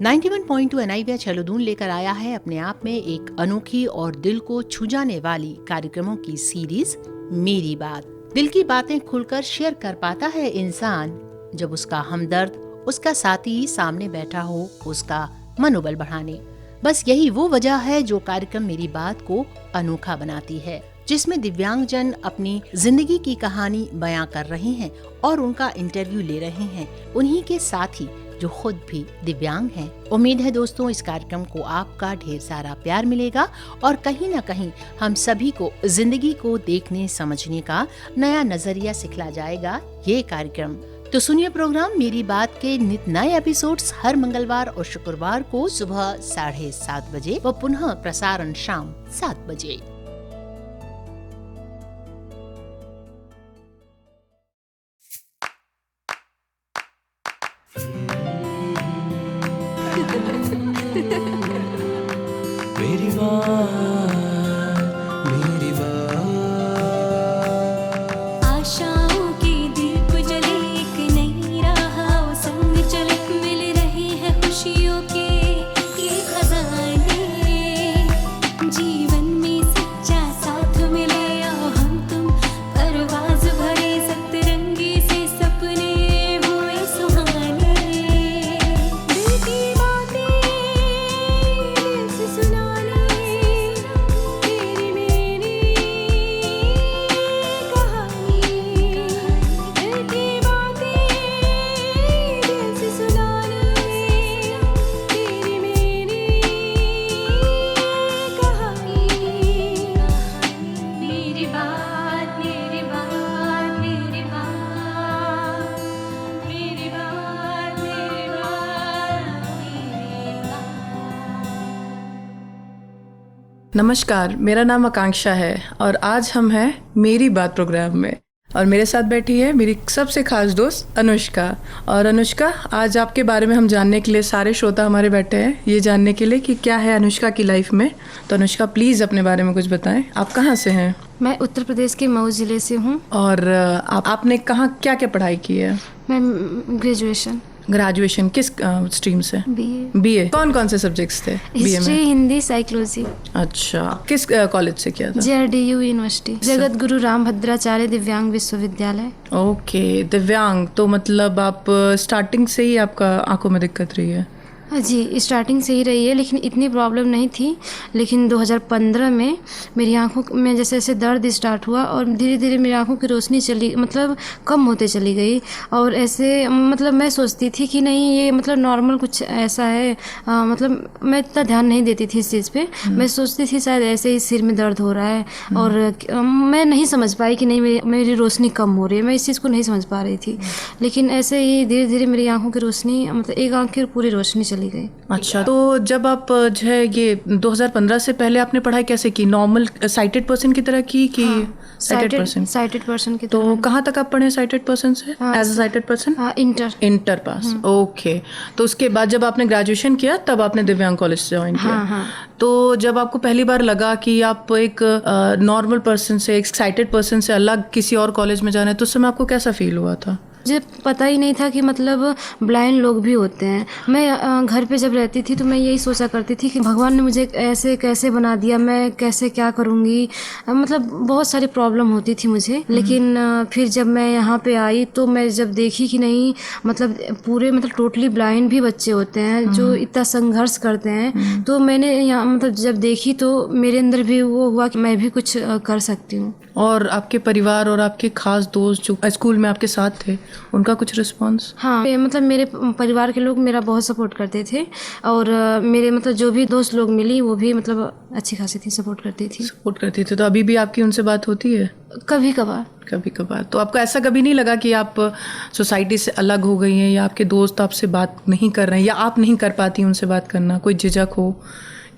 91.2 NIVR चैलोदून लेकर आया है अपने आप में एक अनोखी और दिल को छू जाने वाली कार्यक्रमों की सीरीज मेरी बात। दिल की बातें खुलकर शेयर कर पाता है इंसान जब उसका हमदर्द, उसका साथी सामने बैठा हो, उसका मनोबल बढ़ाने। बस यही वो वजह है जो कार्यक्रम मेरी बात को अनोखा बनाती है, जिसमें दिव्यांगजन अपनी जिंदगी की कहानी बयां कर रहे हैं और उनका इंटरव्यू ले रहे हैं उन्हीं के साथी जो खुद भी दिव्यांग हैं। उम्मीद है दोस्तों इस कार्यक्रम को आपका ढेर सारा प्यार मिलेगा और कहीं न कहीं हम सभी को जिंदगी को देखने समझने का नया नजरिया सिखला जाएगा ये कार्यक्रम। तो सुनिए प्रोग्राम मेरी बात के नित नए एपिसोड्स हर मंगलवार और शुक्रवार को सुबह 7:30 बजे व पुनः प्रसारण शाम 7 बजे। मेरी बात, मेरी बात। आशाओं की दीप जले एक नई राह संग चले, मिल रहे हैं खुशियों के ये खजाने। जीवन में सच्चा साथ मिले आओ हम तुम, परवाज भरे सतरंगी से सपने हुए सुहाने। दिल की बातें दिल से सुनाने, तेरी मेरी कहानी। दिल की बातें दिल से सुनाने, तेरी मेरी कहानी। मेरी बात, मेरी बात, मेरी बात, मेरी बात, मेरी बात, मेरी बात। नमस्कार, मेरा नाम आकांक्षा है और आज हम हैं मेरी बात प्रोग्राम में और मेरे साथ बैठी है मेरी सबसे खास दोस्त अनुष्का। और अनुष्का, आज आपके बारे में हम जानने के लिए सारे श्रोता हमारे बैठे हैं ये जानने के लिए कि क्या है अनुष्का की लाइफ में। तो अनुष्का प्लीज़ अपने बारे में कुछ बताएं। आप कहाँ से हैं? मैं उत्तर प्रदेश के मऊ ज़िले से हूँ। और आपने कहाँ क्या क्या पढ़ाई की है? मैं ग्रेजुएशन किस स्ट्रीम से? बीए। कौन कौन से सब्जेक्ट्स थे बीए हिस्ट्री, में? हिंदी, साइकोलॉजी। अच्छा, किस कॉलेज से किया था? JRDU यूनिवर्सिटी, जगत गुरु राम भद्राचार्य दिव्यांग विश्वविद्यालय। ओके, दिव्यांग तो मतलब आप स्टार्टिंग से ही आपका आंखों में दिक्कत रही है? जी, स्टार्टिंग से ही रही है, लेकिन इतनी प्रॉब्लम नहीं थी। लेकिन 2015 में मेरी आंखों में जैसे जैसे दर्द स्टार्ट हुआ और धीरे धीरे मेरी आंखों की रोशनी मतलब कम होते चली गई। और ऐसे मतलब मैं सोचती थी कि नहीं ये मतलब नॉर्मल कुछ ऐसा है, मतलब मैं इतना ध्यान नहीं देती थी इस चीज़ पे। मैं सोचती थी शायद ऐसे ही सिर में दर्द हो रहा है और मैं नहीं समझ पाई कि नहीं मेरी रोशनी कम हो रही है। मैं इस चीज़ को नहीं समझ पा रही थी, लेकिन ऐसे ही धीरे धीरे मेरी आंखों की रोशनी मतलब एक आंख की पूरी रोशनी चली गई। अच्छा, तो जब आप जो है ये 2015 से पहले आपने पढ़ाई कैसे की? नॉर्मल साइटेड पर्सन की तरह की कि साइटेड पर्सन की तो कहाँ तक आप पढ़े साइटेड पर्सन से? As a sighted person? Inter pass. Okay, तो उसके बाद जब आपने ग्रेजुएशन किया तब आपने दिव्यांग कॉलेज से ज्वाइन किया। तो जब आपको पहली बार लगा कि आप एक नॉर्मल पर्सन से, एक साइटेड पर्सन से अलग किसी और कॉलेज में जाना है, तो उस समय आपको कैसा फील हुआ था? मुझे पता ही नहीं था कि मतलब ब्लाइंड लोग भी होते हैं। मैं घर पे जब रहती थी तो मैं यही सोचा करती थी कि भगवान ने मुझे ऐसे कैसे बना दिया, मैं कैसे क्या करूँगी। मतलब बहुत सारी प्रॉब्लम होती थी मुझे। लेकिन फिर जब मैं यहाँ पे आई तो मैं जब देखी कि नहीं मतलब पूरे मतलब टोटली ब्लाइंड भी बच्चे होते हैं जो इतना संघर्ष करते हैं, तो मैंने यहाँ मतलब जब देखी तो मेरे अंदर भी वो हुआ कि मैं भी कुछ कर सकती हूँ। और आपके परिवार और आपके खास दोस्त जो स्कूल में आपके साथ थे, उनका कुछ रिस्पॉन्स? हाँ, मतलब मेरे परिवार के लोग मेरा बहुत सपोर्ट करते थे और मेरे मतलब जो भी दोस्त लोग मिली वो भी मतलब अच्छी खासी थी, सपोर्ट करती थी। तो अभी भी आपकी उनसे बात होती है? कभी कभार। तो आपको ऐसा कभी नहीं लगा कि आप सोसाइटी से अलग हो गई हैं या आपके दोस्त आपसे बात नहीं कर रहे हैं या आप नहीं कर पाती उनसे बात करना, कोई झिझक हो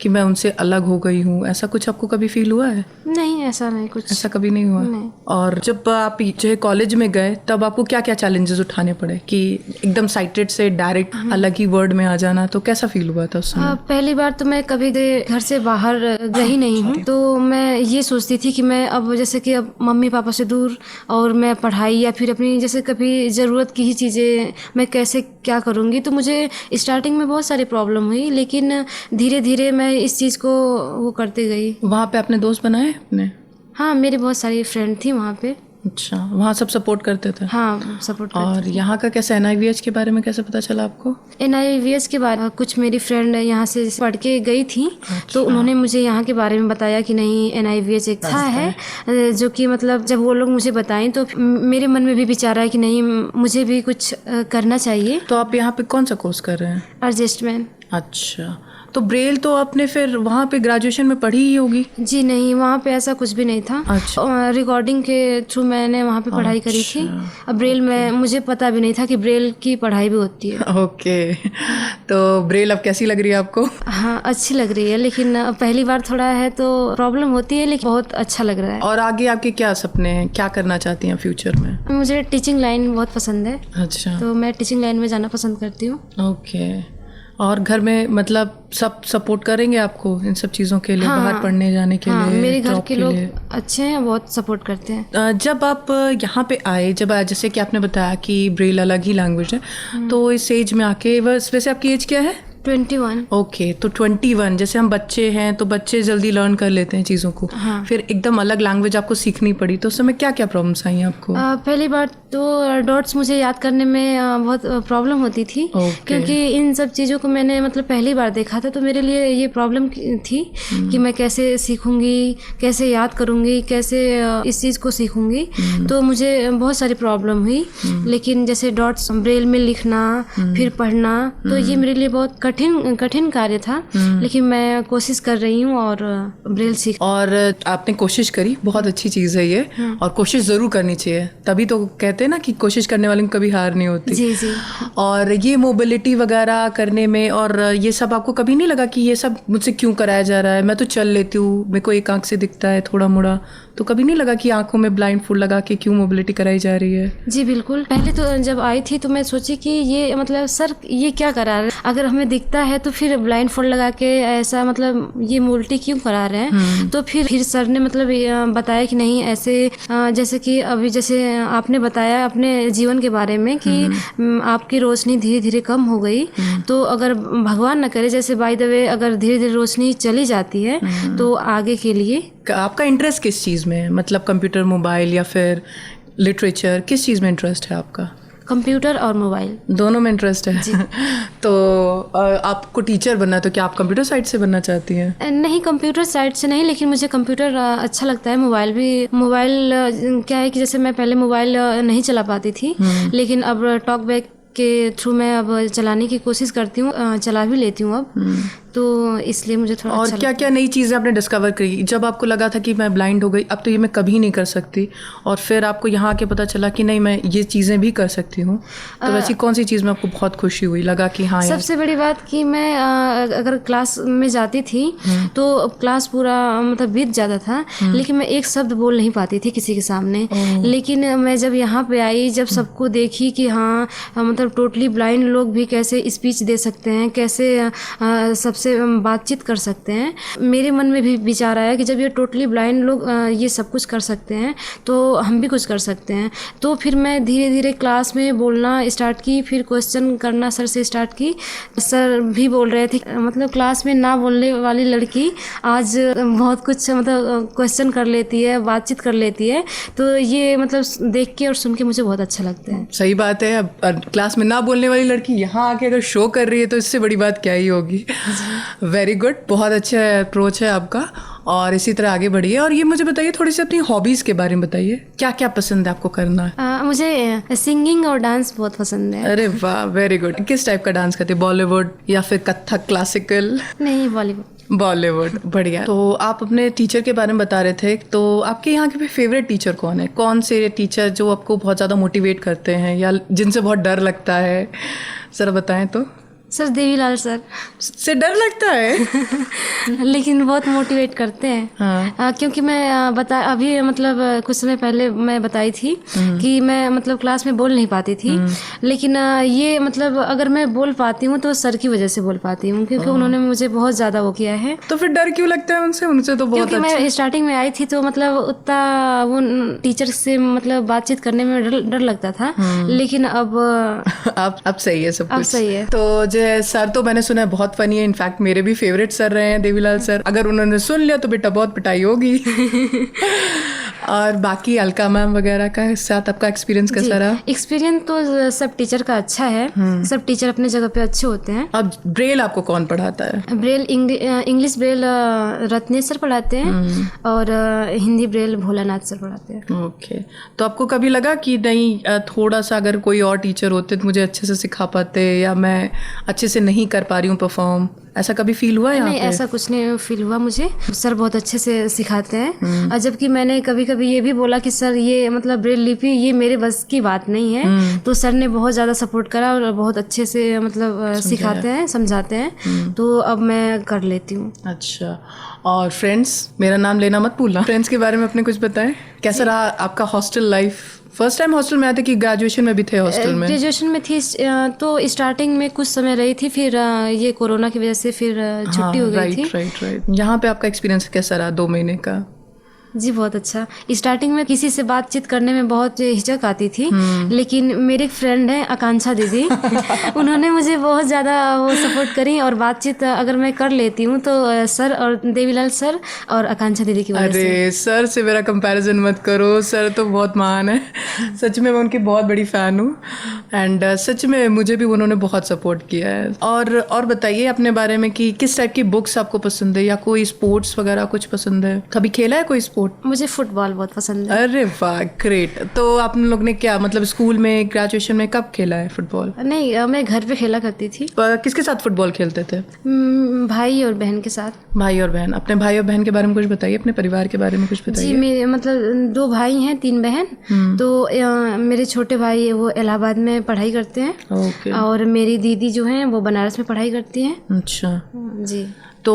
कि मैं उनसे अलग हो गई हूँ, ऐसा कुछ आपको कभी फील हुआ है? नहीं, ऐसा नहीं कुछ। ऐसा कभी नहीं हुआ? नहीं। और जब आप जो है कॉलेज में गए तब आपको क्या क्या चैलेंजेस उठाने पड़े कि एकदम साइटेड से डायरेक्ट अलग ही वर्ड में आ जाना, तो कैसा फील हुआ था उस समय? पहली बार तो मैं कभी घर से बाहर गई नहीं हूँ, तो मैं ये सोचती थी कि मैं अब जैसे कि अब मम्मी पापा से दूर, और मैं पढ़ाई या फिर अपनी जैसे कभी ज़रूरत की ही चीज़ें मैं कैसे क्या करूँगी। तो मुझे स्टार्टिंग में बहुत सारी प्रॉब्लम हुई, लेकिन धीरे धीरे मैं इस चीज़ को वो करते गई। वहाँ पे आपने दोस्त बनाए अपने? हाँ, मेरी बहुत सारी फ्रेंड थी वहाँ पे। अच्छा, वहाँ सब सपोर्ट करते थे? हाँ, सपोर्ट करते और यहाँ का कैसे NIVH के बारे में कैसे पता चला आपको? NIVH के बारे में कुछ मेरी फ्रेंड यहाँ से पढ़ के गई थी। तो उन्होंने मुझे यहाँ के बारे में बताया कि नहीं, NIVH एक था है, जो कि मतलब जब वो लोग मुझे बताएं तो मेरे मन में भी विचार आया कि नहीं, मुझे भी कुछ करना चाहिए। तो आप यहाँ पे कौन सा कोर्स कर रहे हैं? एडजस्टमेंट। अच्छा, तो ब्रेल तो आपने फिर वहाँ पे ग्रेजुएशन में पढ़ी ही होगी? जी नहीं, वहाँ पे ऐसा कुछ भी नहीं था। अच्छा। रिकॉर्डिंग के थ्रू मैंने वहाँ पे पढ़ाई करी थी। अब ब्रेल में मुझे पता भी नहीं था कि ब्रेल की पढ़ाई भी होती है। ओके, तो ब्रेल अब कैसी लग रही है आपको? हाँ, अच्छी लग रही है, लेकिन पहली बार थोड़ा है तो प्रॉब्लम होती है, लेकिन बहुत अच्छा लग रहा है। और आगे आपके क्या सपने हैं, क्या करना चाहती हैं फ्यूचर में? मुझे टीचिंग लाइन बहुत पसंद है। अच्छा, तो मैं टीचिंग लाइन में जाना पसंद करती हूँ। ओके। और घर में मतलब सब सपोर्ट करेंगे आपको इन सब चीज़ों के लिए? हाँ, बाहर पढ़ने जाने के लिए? मेरे घर जॉब के लोग अच्छे हैं, बहुत सपोर्ट करते हैं। जब आप यहाँ पे आए, जैसे कि आपने बताया कि ब्रेल अलग ही लैंग्वेज है, तो इस एज में आके वैसे आपकी एज क्या है? 21। ओके, तो 21, जैसे हम बच्चे हैं तो बच्चे जल्दी लर्न कर लेते हैं चीज़ों को। हाँ। फिर एकदम अलग लैंग्वेज आपको सीखनी पड़ी, तो उस समय क्या क्या प्रॉब्लम्स आई आपको? पहली बार तो डॉट्स मुझे याद करने में बहुत प्रॉब्लम होती थी। क्योंकि इन सब चीज़ों को मैंने मतलब पहली बार देखा था, तो मेरे लिए ये प्रॉब्लम थी कि मैं कैसे सीखूंगी, कैसे याद करूंगी, कैसे इस चीज़ को सीखूंगी। तो मुझे बहुत सारी प्रॉब्लम हुई, लेकिन जैसे डॉट्स ब्रेल में लिखना फिर पढ़ना, तो ये मेरे लिए बहुत कठिन कार्य था, लेकिन मैं कोशिश कर रही हूँ और ब्रेल सीख। और आपने कोशिश करी, बहुत अच्छी चीज़ है ये, और कोशिश ज़रूर करनी चाहिए, तभी तो कहते हैं ना कि कोशिश करने वाले को कभी हार नहीं होती। जी जी। और ये मोबिलिटी वगैरह करने में और ये सब आपको कभी नहीं लगा कि ये सब मुझसे क्यों कराया जा रहा है? मैं तो चल लेती हूँ, मेरे को एक आंख से दिखता है थोड़ा मोड़ा, तो कभी नहीं लगा कि आंखों में ब्लाइंड फुल लगा के क्यों मोबिलिटी कराई जा रही है? जी बिल्कुल। पहले तो जब आई थी तो मैं सोची कि ये मतलब सर ये क्या करा रहे हैं, अगर हमें दिखता है तो फिर ब्लाइंड फोल्ड लगा के ऐसा मतलब ये मोबिलिटी क्यों करा रहे हैं। तो फिर सर ने मतलब बताया कि नहीं, ऐसे जैसे कि अभी जैसे आपने बताया अपने जीवन के बारे में कि आपकी रोशनी धीरे धीरे कम हो गई, तो अगर भगवान न करे, जैसे बाय द वे अगर धीरे धीरे रोशनी चली जाती है तो आगे के लिए। आपका इंटरेस्ट किस चीज़ में है? मतलब कंप्यूटर, मोबाइल या फिर लिटरेचर, किस चीज़ में इंटरेस्ट है आपका? कंप्यूटर और मोबाइल दोनों में इंटरेस्ट है। तो आपको टीचर बनना है, तो क्या आप कंप्यूटर साइड से बनना चाहती हैं? नहीं, कंप्यूटर साइड से नहीं, लेकिन मुझे कंप्यूटर अच्छा लगता है। मोबाइल क्या है कि जैसे मैं पहले मोबाइल नहीं चला पाती थी, लेकिन अब टॉक बैक के थ्रू मैं अब चलाने की कोशिश करती हूँ, चला भी लेती हूँ अब, तो इसलिए मुझे थोड़ा और क्या क्या नई चीज़ें आपने डिस्कवर करी जब आपको लगा था कि मैं ब्लाइंड हो गई, अब तो ये मैं कभी नहीं कर सकती, और फिर आपको यहाँ आके पता चला कि नहीं, मैं ये चीज़ें भी कर सकती हूँ, तो वैसी कौन सी चीज़ में आपको बहुत खुशी हुई, लगा कि हाँ? सबसे बड़ी बात कि मैं अगर क्लास में जाती थी तो क्लास पूरा मतलब बीत जाता था, लेकिन मैं एक शब्द बोल नहीं पाती थी किसी के सामने। लेकिन मैं जब यहाँ पे आई, जब सबको देखी कि हाँ मतलब टोटली ब्लाइंड लोग भी कैसे स्पीच दे सकते हैं, कैसे सबसे बातचीत कर सकते हैं, मेरे मन में भी विचार आया कि जब ये टोटली ब्लाइंड लोग ये सब कुछ कर सकते हैं तो हम भी कुछ कर सकते हैं। तो फिर मैं धीरे धीरे क्लास में बोलना स्टार्ट की, फिर क्वेश्चन करना सर से स्टार्ट की। सर भी बोल रहे थे मतलब क्लास में ना बोलने वाली लड़की आज बहुत कुछ मतलब क्वेश्चन कर लेती है, बातचीत कर लेती है, तो ये मतलब देख के और सुन के मुझे बहुत अच्छा लगता है। सही बात है, अब क्लास में ना बोलने वाली लड़की यहाँ आके अगर शो कर रही है तो इससे बड़ी बात क्या ही होगी। वेरी गुड, बहुत अच्छा अप्रोच है आपका, और इसी तरह आगे बढ़िए। और ये मुझे बताइए थोड़ी सी अपनी हॉबीज के बारे में बताइए, क्या क्या पसंद है आपको करना? मुझे सिंगिंग और डांस बहुत पसंद है। अरे वाह, वेरी गुड। किस टाइप का डांस करते हैं, बॉलीवुड या फिर कथक, क्लासिकल? नहीं, बॉलीवुड। बढ़िया। तो आप अपने टीचर के बारे में बता रहे थे, तो आपके यहाँ के फेवरेट टीचर कौन है? कौन से टीचर जो आपको बहुत ज़्यादा मोटिवेट करते हैं या जिनसे बहुत डर लगता है, ज़रा बताएं तो। Sir Devilal sir. से डर लगता है? लेकिन बहुत मोटिवेट करते हैं। हाँ। क्योंकि मैं अभी मतलब कुछ समय पहले मैं बताई थी कि मैं मतलब क्लास में बोल नहीं पाती थी, लेकिन ये मतलब अगर मैं बोल पाती हूँ तो सर की वजह से बोल पाती हूँ, क्योंकि उन्होंने मुझे बहुत ज़्यादा वो किया है। तो फिर डर क्यों लगता है उनसे? उनसे तो बहुत क्योंकि मैं स्टार्टिंग में आई थी तो मतलब उतना वो टीचर से मतलब बातचीत करने में डर लगता था, लेकिन अब सही है सब कुछ। अब सही है। तो जो है सर तो मैंने सुना है बहुत फनी है, इनफैक्ट मेरे भी फेवरेट सर रहे हैं देवीलाल सर। अगर उन्होंने सुन लिया तो बेटा बहुत पिटाई होगी। और बाकी अलका मैम वगैरह का साथ आपका एक्सपीरियंस कैसा रहा? एक्सपीरियंस तो सब टीचर का अच्छा है, सब टीचर अपने जगह पे अच्छे होते हैं। अब ब्रेल आपको कौन पढ़ाता है? Braille English Braille Ratnesh sir पढ़ाते हैं और हिंदी ब्रेल भोलानाथ सर पढ़ाते हैं। ओके। तो आपको कभी लगा कि नहीं थोड़ा सा अगर कोई और टीचर होते तो मुझे अच्छे से सिखा पाते, या मैं अच्छे से नहीं कर पा रही हूँ परफॉर्म, ऐसा कभी फील हुआ यहाँ पे? नहीं, ऐसा कुछ नहीं फील हुआ मुझे। सर बहुत अच्छे से सिखाते हैं। और जबकि मैंने कभी कभी ये भी बोला कि सर ये मतलब ब्रेल लिपि ये मेरे बस की बात नहीं है, तो सर ने बहुत ज़्यादा सपोर्ट करा और बहुत अच्छे से मतलब सिखाते हैं, समझाते हैं, तो अब मैं कर लेती हूँ। अच्छा। और फ्रेंड्स, मेरा नाम लेना मत भूलना। फ्रेंड्स के बारे में अपने कुछ बताएं, कैसा रहा आपका hostel life? First time hostel में आए थे कि ग्रेजुएशन में भी थे हॉस्टल में? ग्रेजुएशन में थी तो स्टार्टिंग में कुछ समय रही थी, फिर ये कोरोना की वजह से फिर छुट्टी हो गई थी। राइट। यहाँ पे आपका एक्सपीरियंस कैसा रहा 2 महीने का? जी बहुत अच्छा। स्टार्टिंग में किसी से बातचीत करने में बहुत हिचक आती थी, लेकिन मेरे एक फ्रेंड है आकांक्षा दीदी, उन्होंने मुझे बहुत ज़्यादा वो सपोर्ट करी, और बातचीत अगर मैं कर लेती हूँ तो सर और देवीलाल सर और आकांक्षा दीदी की वजह से। अरे सर से मेरा कंपैरिजन मत करो, सर तो बहुत महान है। सच में मैं उनकी बहुत बड़ी फ़ैन हूँ, एंड सच में मुझे भी उन्होंने बहुत सपोर्ट किया है। और बताइए अपने बारे में कि किस टाइप की बुक्स आपको पसंद है, या कोई स्पोर्ट्स वगैरह कुछ पसंद है? कभी खेला है कोई स्पोर्ट? मुझे फुटबॉल बहुत पसंद है। अरे वाह, ग्रेट। तो आप लोग ने क्या मतलब स्कूल में, ग्रेजुएशन में कब खेला है फुटबॉल? नहीं, मैं घर पे खेला करती थी। किसके साथ फुटबॉल खेलते थे? भाई और बहन के साथ। भाई और बहन। अपने भाई और बहन के बारे में कुछ बताइए, अपने परिवार के बारे में कुछ बताइए। जी, मेरे मतलब 2 भाई हैं, 3 बहन। तो मेरे छोटे भाई वो इलाहाबाद में पढ़ाई करते हैं। ओके। और मेरी दीदी जो हैं वो बनारस में पढ़ाई करती हैं। अच्छा जी। तो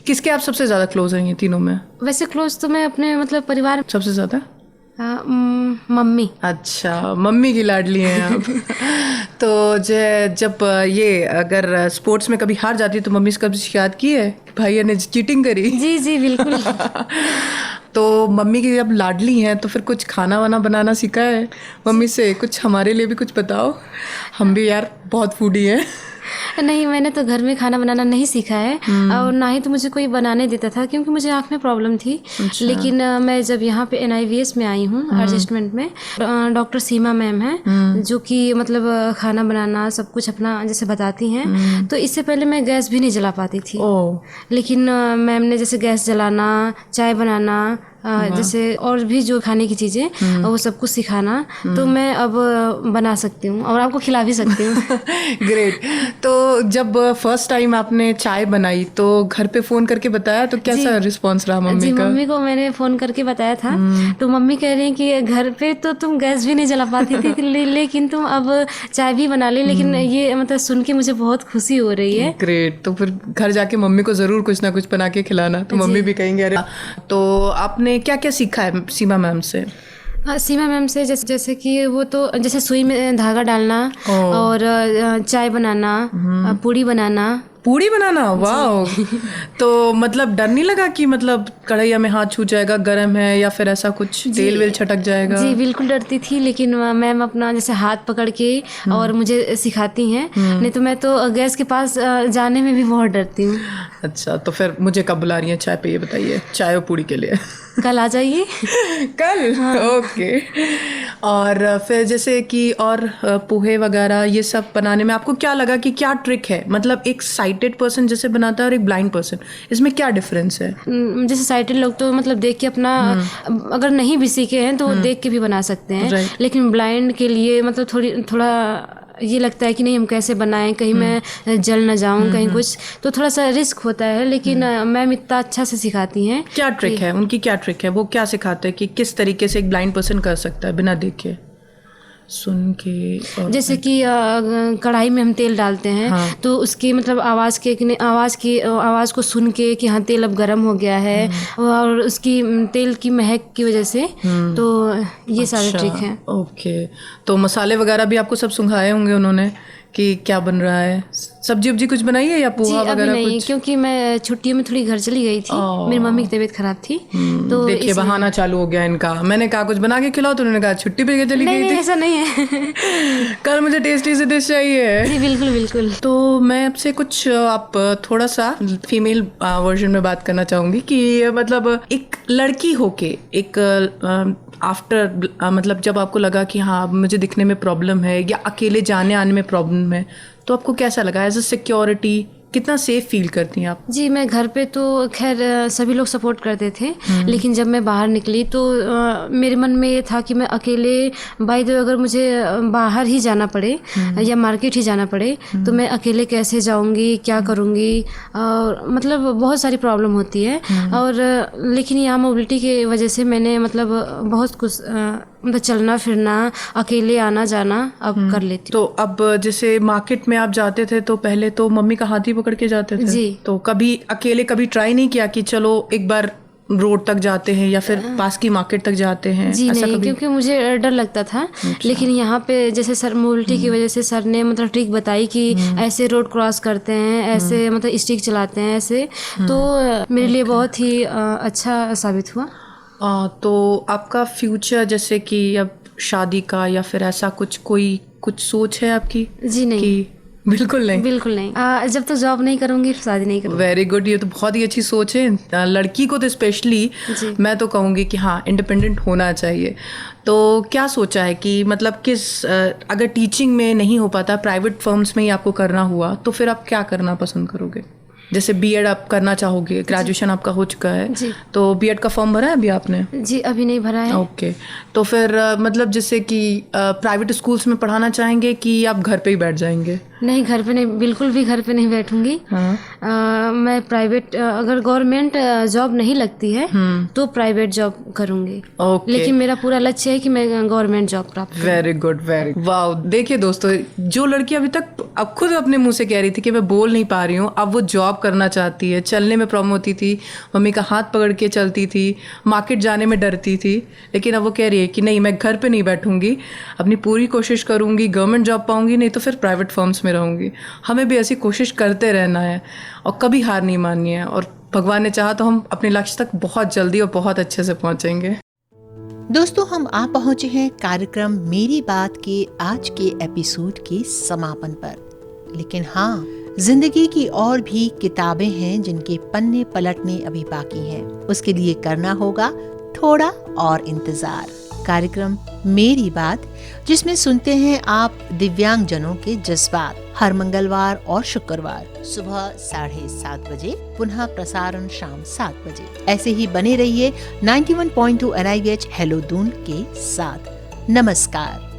किसके आप सबसे ज़्यादा क्लोज हैं ये तीनों में? वैसे क्लोज तो मैं अपने मतलब परिवार सबसे ज़्यादा मम्मी। अच्छा, मम्मी की लाडली हैं आप। तो जब ये अगर स्पोर्ट्स में कभी हार जाती है तो मम्मी से कभी शिकायत की है भाई ने चीटिंग करी? जी जी बिल्कुल। तो मम्मी की जब लाडली हैं तो फिर कुछ खाना वाना बनाना सीखा है मम्मी से? कुछ हमारे लिए भी कुछ बताओ, हम भी यार बहुत फूडी हैं। नहीं, मैंने तो घर में खाना बनाना नहीं सीखा है, और ना ही तो मुझे कोई बनाने देता था, क्योंकि मुझे आँख में प्रॉब्लम थी। अच्छा। लेकिन मैं जब यहाँ पे NIVS में आई हूँ एडजस्टमेंट में, डॉक्टर सीमा मैम हैं जो कि मतलब खाना बनाना सब कुछ अपना जैसे बताती हैं। तो इससे पहले मैं गैस भी नहीं जला पाती थी, लेकिन मैम ने जैसे गैस जलाना, चाय बनाना, जैसे और भी जो खाने की चीज़ें वो सब कुछ सिखाना, तो मैं अब बना सकती हूँ और आपको खिला भी सकती हूँ। ग्रेट। तो जब फर्स्ट टाइम आपने चाय बनाई तो घर पे फ़ोन करके बताया, तो कैसा रिस्पॉन्स रहा मम्मी का? मम्मी को मैंने फ़ोन करके बताया था, तो मम्मी कह रही हैं कि घर पे तो तुम गैस भी नहीं जला पाती थी, लेकिन तुम अब चाय भी बना ली। लेकिन ये मतलब सुन के मुझे बहुत खुशी हो रही है। ग्रेट। तो फिर घर जाके मम्मी को ज़रूर कुछ ना कुछ बना के खिलाना, तो मम्मी भी कहेंगे अरे। तो आपने क्या क्या सीखा है सीमा मैम से? हाँ, सीमा मैम से जैसे कि वो तो जैसे सुई में धागा डालना और चाय बनाना, पूड़ी बनाना। वाह। तो मतलब डर नहीं लगा कि मतलब कढ़ैया में हाथ छू जाएगा, गर्म है, या फिर ऐसा कुछ तेल वेल छटक जाएगा? जी बिल्कुल डरती थी, लेकिन मैम अपना जैसे हाथ पकड़ के और मुझे सिखाती हैं। नहीं तो मैं तो गैस के पास जाने में भी बहुत डरती हूँ। अच्छा, तो फिर मुझे कब बुला रही हैं चाय पे, ये बताइए, चाय और पूड़ी के लिए? कल आ जाइए। कल? हाँ। ओके। और फिर जैसे कि और पोहे वगैरह ये सब बनाने में आपको क्या लगा कि क्या ट्रिक है? मतलब एक साइटेड पर्सन जैसे बनाता है और एक ब्लाइंड पर्सन, इसमें क्या डिफरेंस है? जैसे साइटेड लोग तो मतलब देख के अपना अगर नहीं भी सीखे हैं तो देख के भी बना सकते हैं, लेकिन ब्लाइंड के लिए मतलब थोड़ा ये लगता है कि नहीं हम कैसे बनाएं, कहीं मैं जल ना जाऊं, कहीं कुछ, तो थोड़ा सा रिस्क होता है। लेकिन मैम इतना अच्छा से सिखाती हैं। क्या ट्रिक है उनकी? क्या ट्रिक है? वो क्या सिखाते हैं कि किस तरीके से एक ब्लाइंड पर्सन कर सकता है बिना देखे? सुन के और जैसे कि कढ़ाई में हम तेल डालते हैं, हाँ। तो उसकी मतलब आवाज़ को सुन के कि हाँ तेल अब गर्म हो गया है, और उसकी तेल की महक की वजह से, तो ये सारे अच्छा, ट्रिक हैं। ओके। तो मसाले वगैरह भी आपको सब सुंघाए होंगे उन्होंने कि क्या बन रहा है? सब्जी वब्जी कुछ बनाई है या जी पोहा अभी वगैरह नहीं, कुछ? क्योंकि मैं छुट्टियों में थोड़ी घर चली गई थी, मेरी मम्मी की तबीयत खराब थी, तो देखिए इसलिए- बहाना चालू हो गया इनका। मैंने कहा कुछ बना के खिलाओ तो उन्होंने कहा छुट्टी पे चली नहीं गई नहीं थी, ऐसा नहीं है। कल मुझे टेस्टी से डिश चाहिए। जी बिल्कुल बिल्कुल। तो मैं आपसे कुछ आप थोड़ा सा फीमेल वर्जन में बात करना चाहूंगी कि मतलब एक लड़की होके एक आफ्टर मतलब जब आपको लगा कि हाँ अब मुझे दिखने में प्रॉब्लम है या अकेले जाने आने में प्रॉब्लम है, तो आपको कैसा लगा? एज अ सिक्योरिटी कितना सेफ फील करती हैं आप? जी मैं घर पे तो खैर सभी लोग सपोर्ट करते थे, लेकिन जब मैं बाहर निकली तो मेरे मन में ये था कि मैं अकेले बाय द वे अगर मुझे बाहर ही जाना पड़े या मार्केट ही जाना पड़े तो मैं अकेले कैसे जाऊंगी, क्या करूंगी, और मतलब बहुत सारी प्रॉब्लम होती है। और लेकिन यहाँ मोबिलिटी की वजह से मैंने मतलब बहुत कुछ मतलब चलना फिरना, अकेले आना जाना अब कर लेती हूँ। तो अब जैसे मार्केट में आप जाते थे तो पहले तो मम्मी का हाथ ही पकड़ के जाते थे? जी। तो कभी अकेले कभी ट्राई नहीं किया कि चलो एक बार रोड तक जाते हैं या फिर पास की मार्केट तक जाते हैं? जी ऐसा नहीं, कभी? क्योंकि मुझे डर लगता था। लेकिन यहाँ पे जैसे सर मोबिलिटी की वजह से सर ने मतलब ट्रिक बताई कि ऐसे रोड क्रॉस करते हैं, ऐसे मतलब स्टिक चलाते हैं ऐसे, तो मेरे लिए बहुत ही अच्छा साबित हुआ। तो आपका फ्यूचर जैसे कि अब शादी का या फिर ऐसा कुछ सोच है आपकी? जी नहीं, कि बिल्कुल नहीं? बिल्कुल नहीं। जब तक जॉब नहीं करूँगी शादी नहीं करूँगी। वेरी गुड, ये तो बहुत ही अच्छी सोच है। लड़की को तो स्पेशली जी। मैं तो कहूँगी कि हाँ इंडिपेंडेंट होना चाहिए। तो क्या सोचा है कि मतलब अगर टीचिंग में नहीं हो पाता, प्राइवेट फर्म्स में ही आपको करना हुआ, तो फिर आप क्या करना पसंद करोगे? जैसे बीएड आप करना चाहोगे, ग्रेजुएशन आपका हो चुका है, जी। तो बीएड का फॉर्म भरा है अभी आपने? जी अभी नहीं भरा है। ओके। तो फिर मतलब जैसे कि प्राइवेट स्कूल्स में पढ़ाना चाहेंगे कि आप घर पे ही बैठ जाएंगे? नहीं, घर पे नहीं, बिल्कुल भी घर पे नहीं बैठूंगी। मैं प्राइवेट, अगर गवर्नमेंट जॉब नहीं लगती है तो प्राइवेट जॉब करूंगी। ओके। लेकिन मेरा पूरा लक्ष्य है कि मैं गवर्नमेंट जॉब प्राप्त करूं। Very good, very wow. देखिए दोस्तों, जो लड़की अभी तक अब खुद अपने मुंह से कह रही थी कि मैं बोल नहीं पा रही हूँ, अब वो जॉब करना चाहती है, चलने में प्रॉब्लम होती थी, मम्मी का हाथ पकड़ के चलती थी, मार्केट जाने में डरती थी, लेकिन अब वो कह रही है कि नहीं मैं घर पे नहीं बैठूंगी, अपनी पूरी कोशिश करूंगी, गवर्नमेंट जॉब पाऊंगी, नहीं तो फिर प्राइवेट फर्म्स में रहूंगी। हमें भी ऐसी कोशिश करते रहना है और कभी हार नहीं माननी है, और भगवान ने चाहा तो हम अपने लक्ष्य तक बहुत जल्दी और बहुत अच्छे से पहुंचेंगे। दोस्तों, हम आ पहुंचे हैं कार्यक्रम मेरी बात के आज के एपिसोड के समापन पर। लेकिन हाँ, जिंदगी की और भी किताबें हैं जिनके पन्ने पलटने अभी बाकी हैं। उसके लिए करना होगा थोड़ा और इंतजार। कार्यक्रम मेरी बात, जिसमें सुनते हैं आप दिव्यांग जनों के जज्बात, हर मंगलवार और शुक्रवार सुबह 7:30 बजे, पुनः प्रसारण शाम 7 बजे। ऐसे ही बने रहिए 91.2 NIVH हेलो दून के साथ। नमस्कार।